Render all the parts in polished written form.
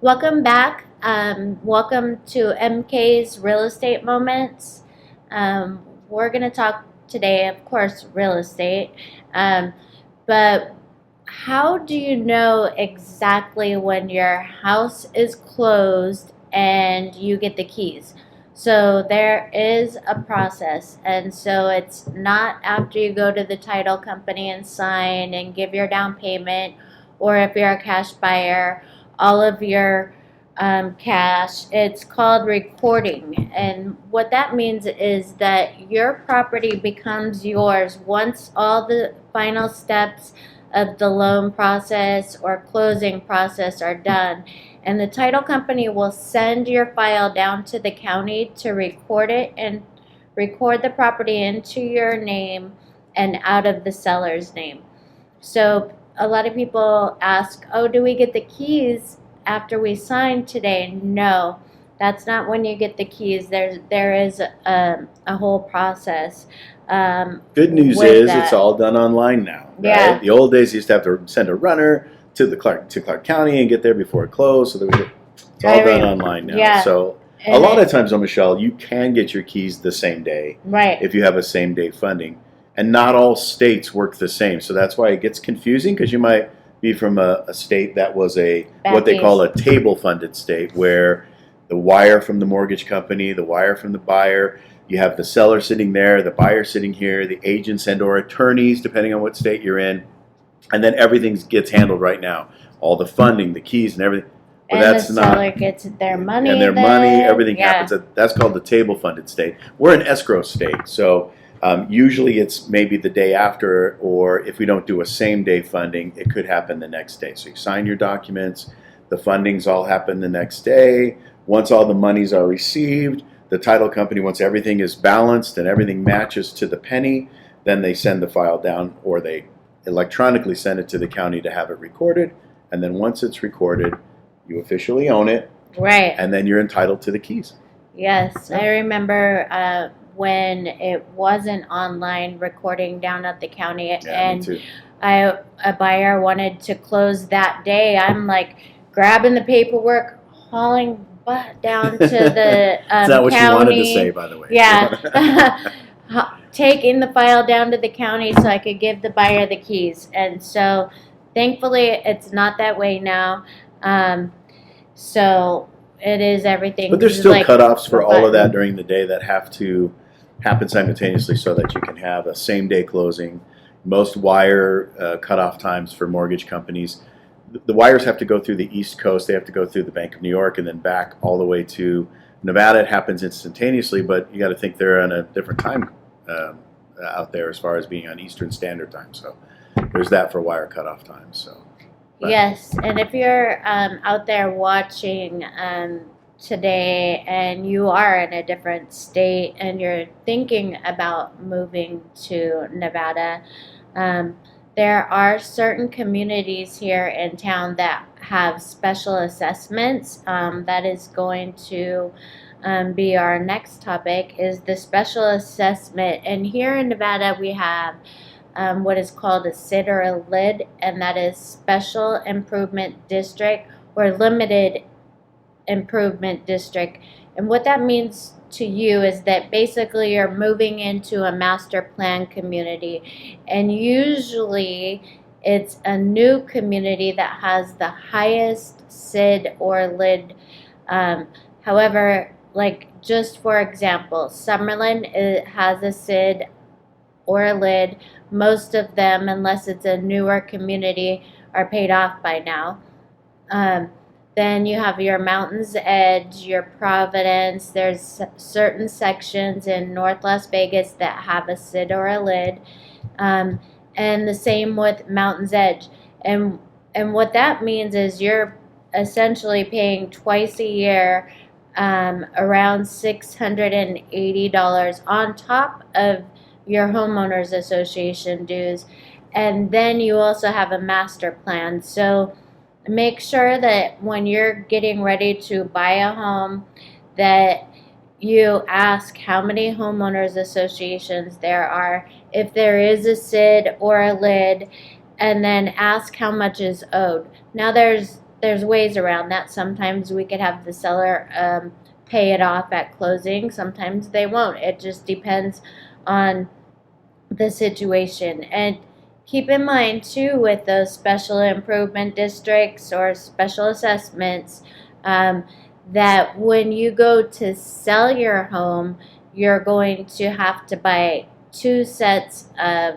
Welcome back. Welcome to MK's Real Estate Moments. We're going to talk today, of course, real estate. Um, but how do you know exactly when your house is closed and you get the keys? So there is a process. And so it's not after you go to the title company and sign and give your down payment, or if you're a cash buyer, all of your cash. It's called recording. And what that means is that your property becomes yours once all the final steps of the loan process or closing process are done. And the title company will send your file down to the county to record it and record the property into your name and out of the seller's name. So a lot of people ask, oh, do we get the keys after we sign today? No, that's not when you get the keys. There is a whole process. Good news with is that. it's all done online now, right? Yeah. The old days you used to have to send a runner to Clark County and get there before it closed. So it's all done online now. Yeah. So And a lot of times, though, Michelle, you can get your keys the same day right. if you have a same day funding, and not all states work the same. So that's why it gets confusing, because you might be from a state that was what they call a table funded state, where the wire from the mortgage company, the wire from the buyer. You have the seller sitting there, the buyer sitting here, the agents and or attorneys, depending on what state you're in, and then everything gets handled right now. All the funding, the keys, and everything. But and that's the not, seller gets their money. and their then, money, everything yeah. happens. That's called the table funded state. We're an escrow state, so usually it's maybe the day after, or if we don't do a same day funding, it could happen the next day. So you sign your documents, the fundings all happen the next day. Once all the monies are received, the title company, once everything is balanced and everything matches to the penny, then they send the file down, or they electronically send it to the county to have it recorded. And then once it's recorded, you officially own it. Right. And then you're entitled to the keys. Yes, Yeah. I remember when it wasn't online recording down at the county, Yeah, me and too. a buyer wanted to close that day. I'm like grabbing the paperwork, hauling butt down to the Is that what county. you wanted to say, by the way? Yeah. Taking the file down to the county so I could give the buyer the keys. And so thankfully it's not that way now. So it is everything. But there's still like cutoffs for all of that button. during the day that have to happen simultaneously so that you can have a same day closing. Most wire cutoff times for mortgage companies, the wires have to go through the East Coast. They have to go through the Bank of New York and then back all the way to Nevada. It happens instantaneously, but you got to think they're on a different time out there as far as being on Eastern Standard Time. So there's that for wire cutoff times. So. But. Yes, and if you're out there watching today and you are in a different state and you're thinking about moving to Nevada, there are certain communities here in town that have special assessments. That is going to be our next topic, is the special assessment. And here in Nevada we have what is called a SID or a LID, and that is Special Improvement District or Limited Improvement District. And what that means to you is that basically you're moving into a master plan community, and usually it's a new community that has the highest SID or LID. However, like just for example, Summerlin, it has a SID or a LID. Most of them, unless it's a newer community, are paid off by now. Then you have your Mountain's Edge, your Providence. There's certain sections in North Las Vegas that have a SID or a LID. And the same with Mountain's Edge. And what that means is you're essentially paying twice a year around $680 on top of your homeowners association dues, and then you also have a master plan. So make sure that when you're getting ready to buy a home that you ask how many homeowners associations there are, if there is a SID or a LID, and then ask how much is owed. Now there's there's ways around that. Sometimes we could have the seller pay it off at closing. Sometimes they won't. It just depends on the situation. And keep in mind too, with those special improvement districts or special assessments, that when you go to sell your home, you're going to have to buy 2 sets of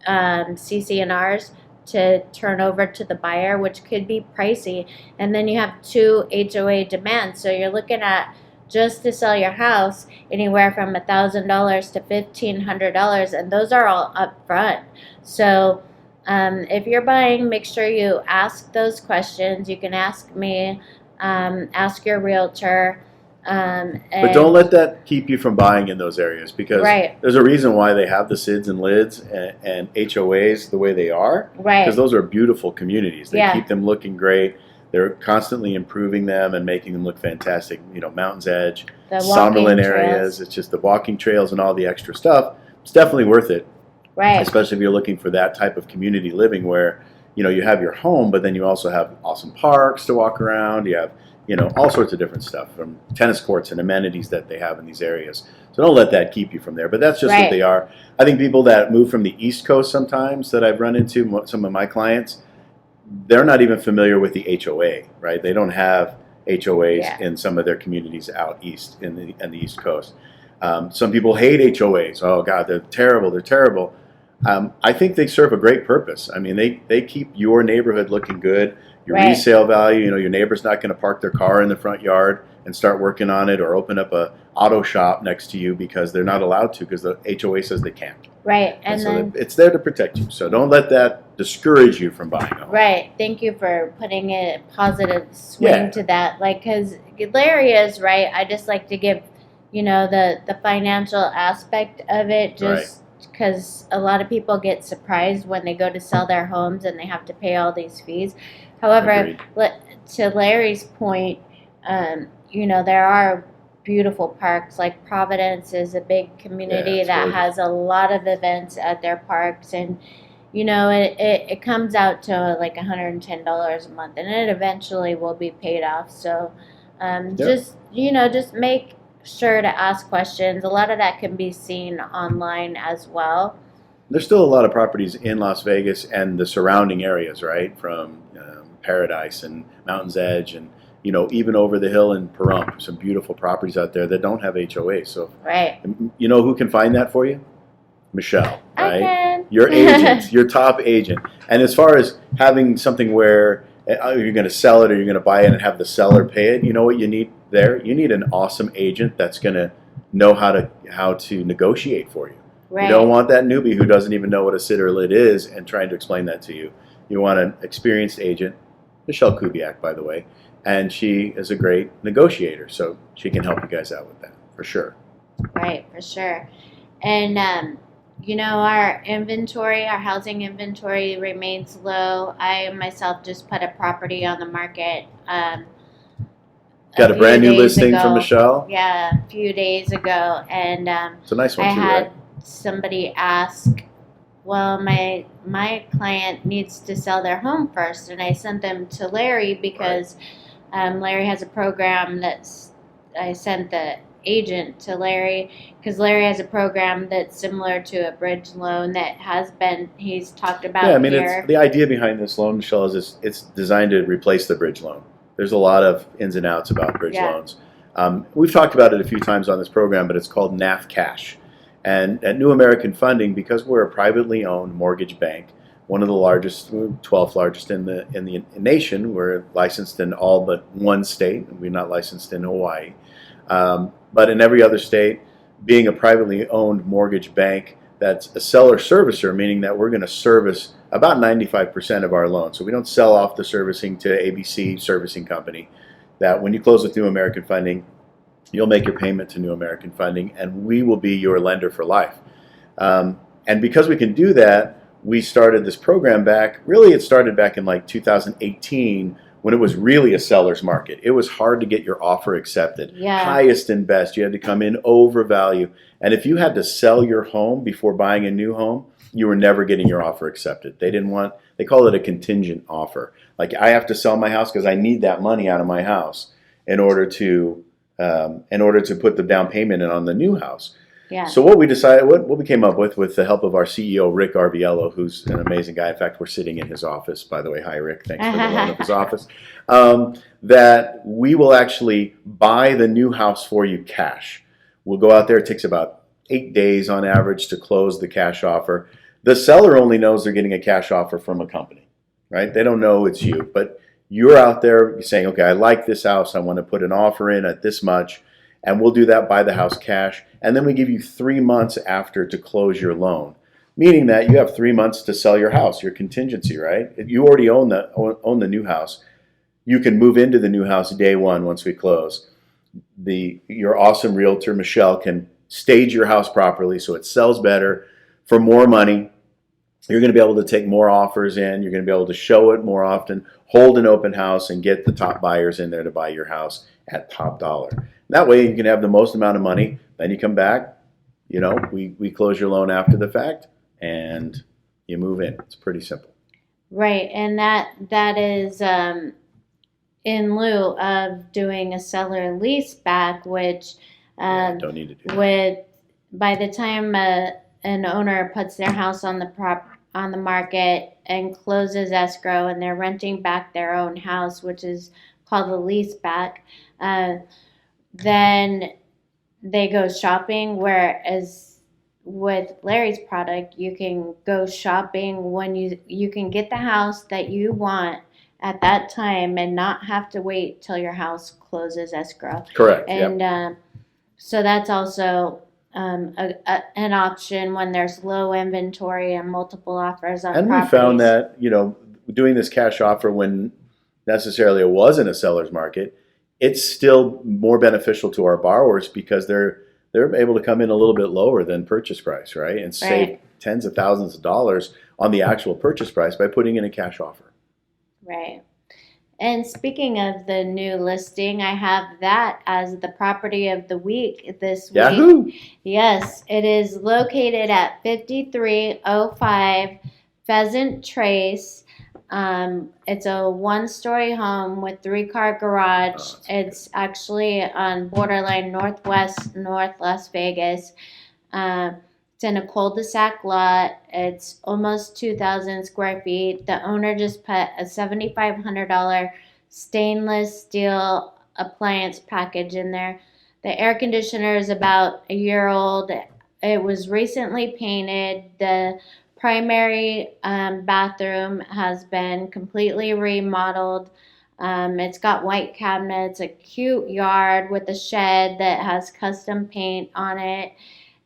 CC&Rs to turn over to the buyer, which could be pricey. And then you have 2 HOA demands. So you're looking at, just to sell your house, anywhere from $1,000 to $1,500, and those are all up front. So if you're buying, make sure you ask those questions. You can ask me, ask your realtor. But don't let that keep you from buying in those areas, because Right. there's a reason why they have the SIDs and LIDs and HOAs the way they are. Right. Because those are beautiful communities. They Yeah. keep them looking great. They're constantly improving them and making them look fantastic. You know, Mountain's Edge, The walking Summerlin trails. areas. It's just the walking trails and all the extra stuff. It's definitely worth it, Right. especially if you're looking for that type of community living where, you know, you have your home, but then you also have awesome parks to walk around. You have, you know, all sorts of different stuff, from tennis courts and amenities that they have in these areas. So don't let that keep you from there. But that's just Right. what they are. I think people that move from the East Coast sometimes that I've run into, some of my clients, they're not even familiar with the HOA, right? They don't have HOAs Yeah. in some of their communities out east in the East Coast. Some people hate HOAs. Oh God, they're terrible. They're terrible. I think they serve a great purpose. I mean, they keep your neighborhood looking good. Your Right. resale value, you know, your neighbor's not going to park their car in the front yard and start working on it, or open up a auto shop next to you because they're not allowed to, because the HOA says they can't. Right. And And so then it's there to protect you. So don't let that discourage you from buying a home. Right. Thank you for putting a positive swing Yeah. to that. Like, because Larry is right. I just like to give, the financial aspect of it, just because a lot of people get surprised when they go to sell their homes and they have to pay all these fees. However, Agreed. to Larry's point, there are beautiful parks. Like Providence is a big community Yeah, it's that gorgeous. has a lot of events at their parks, and it comes out to like $110 a month, and it eventually will be paid off. So just make sure to ask questions. A lot of that can be seen online as well. There's still a lot of properties in Las Vegas and the surrounding areas, right? From Paradise and Mountain's Edge, and even over the hill in Pahrump, some beautiful properties out there that don't have HOA. So Right. you know who can find that for you? Michelle, I right? can. Your agent, your top agent. And as far as having something where you're going to sell it or you're going to buy it and have the seller pay it, you know what you need there? You need an awesome agent that's going to know how to negotiate for you. Right. You don't want that newbie who doesn't even know what a SID or LID is and trying to explain that to you. You want an experienced agent, Michele Kubiak, by the way, and she is a great negotiator, so she can help you guys out with that, for sure. Right, for sure. And our inventory, our housing inventory remains low. I myself just put a property on the market. Got a few brand new days listing ago. from Michele? Yeah, a few days ago, and It's a nice one I too, had right? somebody ask, well, my client needs to sell their home first, and I sent them to Larry because Larry has a program I sent the agent to Larry because Larry has a program that's similar to a bridge loan that he's talked about Yeah, I mean, here. it's the idea behind this loan, Michele, is it's designed to replace the bridge loan. There's a lot of ins and outs about bridge Yeah. loans. We've talked about it a few times on this program, but it's called NAF Cash. And at New American Funding, because we're a privately owned mortgage bank, one of the largest, 12th largest in the nation, we're licensed in all but one state. We're not licensed in Hawaii. But in every other state, being a privately owned mortgage bank, that's a seller servicer, meaning that we're going to service about 95% of our loans. So we don't sell off the servicing to ABC Servicing Company. That when you close with New American Funding, you'll make your payment to New American Funding, and we will be your lender for life. And because we can do that, we started this program it started back in like 2018, when it was really a seller's market. It was hard to get your offer accepted. Yeah. Highest and best. You had to come in over value. And if you had to sell your home before buying a new home, you were never getting your offer accepted. They call it a contingent offer. Like, I have to sell my house because I need that money out of my house in order to put the down payment in on the new house. Yeah. So what we decided, what we came up with the help of our CEO, Rick Arviello, who's an amazing guy. In fact, we're sitting in his office, by the way. Hi, Rick. Thanks for the loan of his office. That we will actually buy the new house for you cash. We'll go out there. It takes about 8 days on average to close the cash offer. The seller only knows they're getting a cash offer from a company, right? They don't know it's you, but you're out there saying, okay, I like this house. I want to put an offer in at this much, and we'll do that, buy the house cash. And then we give you 3 months after to close your loan, meaning that you have 3 months to sell your house, your contingency, right? If you already own the new house, you can move into the new house day one once we close. Your awesome realtor, Michele, can stage your house properly so it sells better for more money. You're going to be able to take more offers in. You're going to be able to show it more often, hold an open house, and get the top buyers in there to buy your house at top dollar. That way you can have the most amount of money. Then you come back, we close your loan after the fact, and you move in. It's pretty simple. Right, and that is in lieu of doing a seller lease back, which don't need to do that. By the time an owner puts their house on the market and closes escrow, and they're renting back their own house, which is called a lease back, then they go shopping. Whereas with Larry's product, you can go shopping when you can get the house that you want at that time and not have to wait till your house closes escrow. Correct. And so that's also an option when there's low inventory and multiple offers on properties. And we found that, doing this cash offer when necessarily it wasn't a seller's market, it's still more beneficial to our borrowers because they're able to come in a little bit lower than purchase price, right? And save tens of thousands of dollars on the actual purchase price by putting in a cash offer. Right. And speaking of the new listing, I have that as the property of the week this week. Yahoo! Yes, it is located at 5305 Pheasant Trace. It's a one-story home with 3-car garage. It's actually on borderline North Las Vegas. It's in a cul-de-sac lot. It's almost 2,000 square feet. The owner just put a $7,500 stainless steel appliance package in there. The air conditioner is about a year old. It was recently painted. The primary bathroom has been completely remodeled. It's got white cabinets, a cute yard with a shed that has custom paint on it,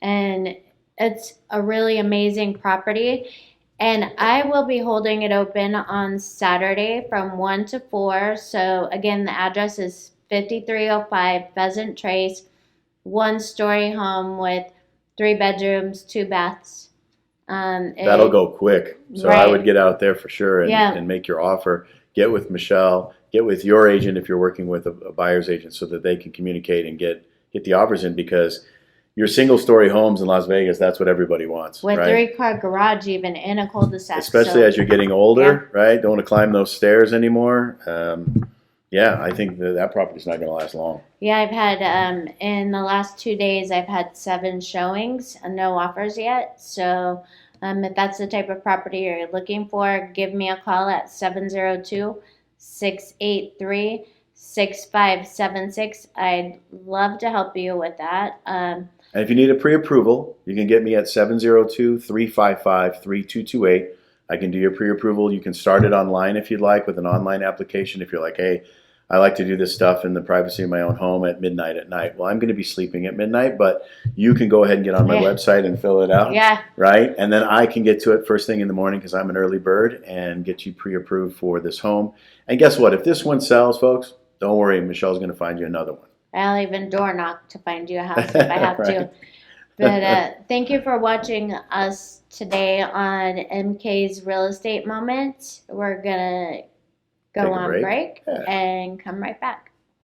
and it's a really amazing property. And I will be holding it open on Saturday from 1 to 4. So again, the address is 5305 Pheasant Trace, one-story home with 3 bedrooms, 2 baths. That'll go quick. So I would get out there for sure and make your offer. Get with Michele. Get with your agent if you're working with a buyer's agent so that they can communicate and get the offers in, because your single-story homes in Las Vegas, that's what everybody wants. With right? 3-car garage even in a cul-de-sac. Especially as you're getting older, right? Don't want to climb those stairs anymore. I think that property's not going to last long. Yeah, I've had, in the last 2 days, I've had 7 showings and no offers yet. So if that's the type of property you're looking for, give me a call at 702-683-6576. I'd love to help you with that. And if you need a pre-approval, you can get me at 702-355-3228. I can do your pre-approval. You can start it online if you'd like with an online application. If you're like, hey, I like to do this stuff in the privacy of my own home at midnight at night. Well, I'm going to be sleeping at midnight, but you can go ahead and get on my website and fill it out. Yeah. Right? And then I can get to it first thing in the morning because I'm an early bird and get you pre-approved for this home. And guess what? If this one sells, folks, don't worry. Michelle's going to find you another one. I'll even door knock to find you a house if I have to. But thank you for watching us today on MK's Real Estate Moment. We're going to go on break and come right back.